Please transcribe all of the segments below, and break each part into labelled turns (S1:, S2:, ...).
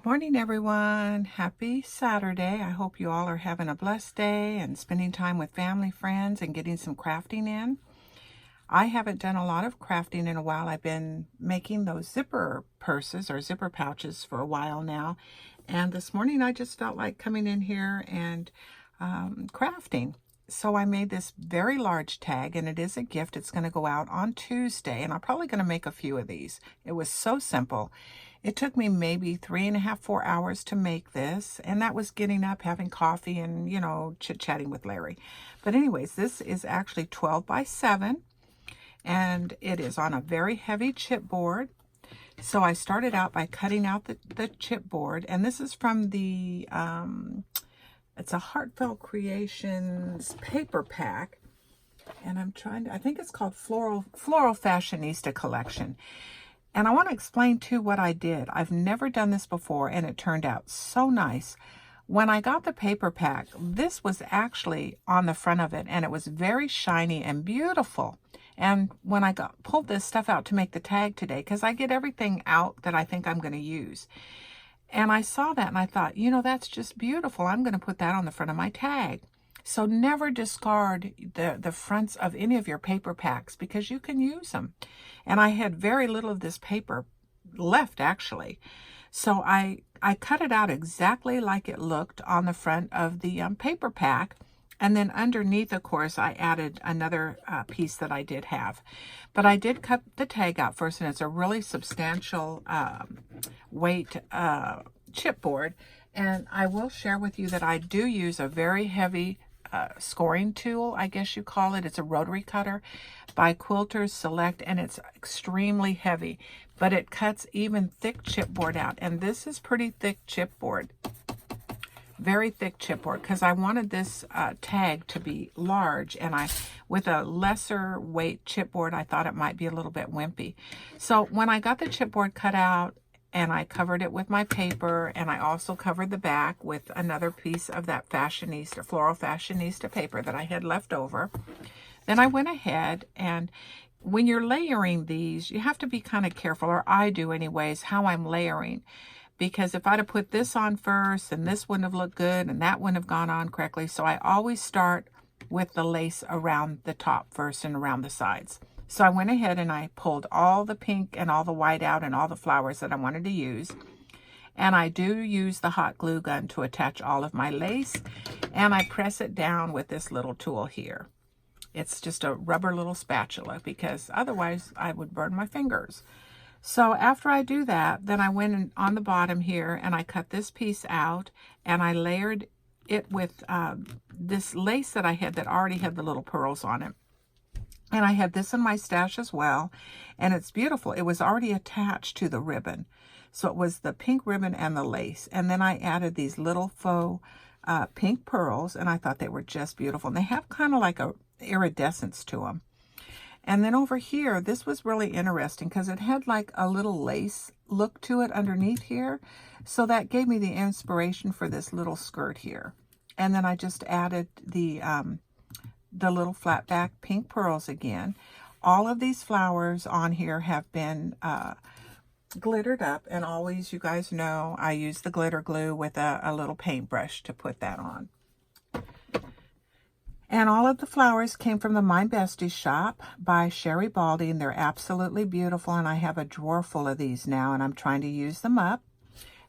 S1: Morning, everyone. Happy Saturday. I hope you all are having a blessed day and spending time with family, friends, and getting some crafting in. I haven't done a lot of crafting in a while. I've been making those zipper purses or zipper pouches for a while now. And this morning I just felt like coming in here and crafting. So I made this very large tag, and it is a gift. It's going to go out on Tuesday, and I'm probably going to make a few of these. It was so simple. It took me maybe 3.5, 4 hours to make this, and that was getting up, having coffee, and, chit-chatting with Larry. But anyways, this is actually 12 by 7, and it is on a very heavy chipboard. So I started out by cutting out the chipboard, and this is from the it's a Heartfelt Creations paper pack, and I think it's called Floral Fashionista Collection. And I want to explain too what I did. I've never done this before, and it turned out so nice. When I got the paper pack, this was actually on the front of it, and it was very shiny and beautiful. And when I pulled this stuff out to make the tag today, because I get everything out that I think I'm going to use, and I saw that and I thought, that's just beautiful. I'm going to put that on the front of my tag. So never discard the fronts of any of your paper packs, because you can use them. And I had very little of this paper left, actually. So I cut it out exactly like it looked on the front of the paper pack. And then underneath, of course, I added another piece that I did have. But I did cut the tag out first, and it's a really substantial weight chipboard. And I will share with you that I do use a very heavy scoring tool, I guess you call it. It's a rotary cutter by Quilters Select, and it's extremely heavy, but it cuts even thick chipboard out. And this is pretty thick chipboard. Very thick chipboard, because I wanted this tag to be large, and with a lesser weight chipboard, I thought it might be a little bit wimpy. So when I got the chipboard cut out, and I covered it with my paper, and I also covered the back with another piece of that Floral Fashionista paper that I had left over, then I went ahead, and when you're layering these, you have to be kind of careful, or I do anyways, how I'm layering. Because if I'd have put this on first, and this wouldn't have looked good, and that wouldn't have gone on correctly. So I always start with the lace around the top first and around the sides. So I went ahead and I pulled all the pink and all the white out and all the flowers that I wanted to use. And I do use the hot glue gun to attach all of my lace. And I press it down with this little tool here. It's just a rubber little spatula, because otherwise I would burn my fingers. So after I do that, then I went in on the bottom here, and I cut this piece out, and I layered it with this lace that I had that already had the little pearls on it. And I had this in my stash as well, and it's beautiful. It was already attached to the ribbon. So it was the pink ribbon and the lace. And then I added these little faux pink pearls, and I thought they were just beautiful. And they have kind of like a iridescence to them. And then over here, this was really interesting, because it had like a little lace look to it underneath here. So that gave me the inspiration for this little skirt here. And then I just added the little flat back pink pearls again. All of these flowers on here have been glittered up, and always, you guys know, I use the glitter glue with a little paintbrush to put that on. And all of the flowers came from the My Bestie shop by Sherry Baldy, and they're absolutely beautiful, and I have a drawer full of these now, and I'm trying to use them up.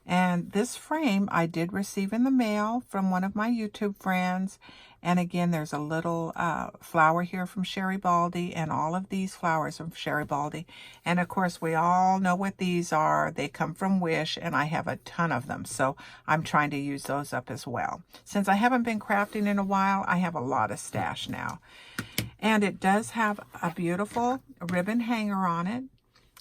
S1: And this frame I did receive in the mail from one of my YouTube friends. And again, there's a little flower here from Sherry Baldy, and all of these flowers from Sherry Baldy. And of course, we all know what these are. They come from Wish, and I have a ton of them. So I'm trying to use those up as well. Since I haven't been crafting in a while, I have a lot of stash now. And it does have a beautiful ribbon hanger on it.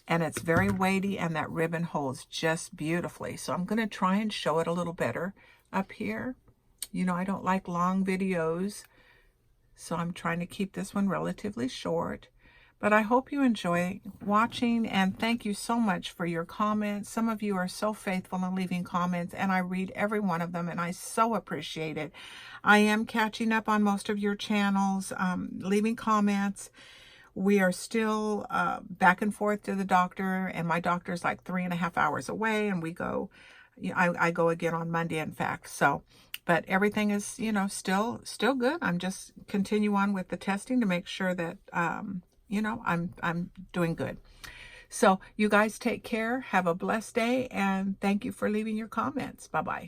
S1: And it's very weighty, and that ribbon holds just beautifully. So I'm going to try and show it a little better up here. I don't like long videos, so I'm trying to keep this one relatively short. But I hope you enjoy watching, and thank you so much for your comments. Some of you are so faithful in leaving comments, and I read every one of them, and I so appreciate it. I am catching up on most of your channels, leaving comments. We are still back and forth to the doctor, and my doctor's like 3.5 hours away, and we go I go again on Monday, in fact. So, but everything is, still good. I'm just continue on with the testing to make sure that, I'm doing good. So you guys take care. Have a blessed day. And thank you for leaving your comments. Bye-bye.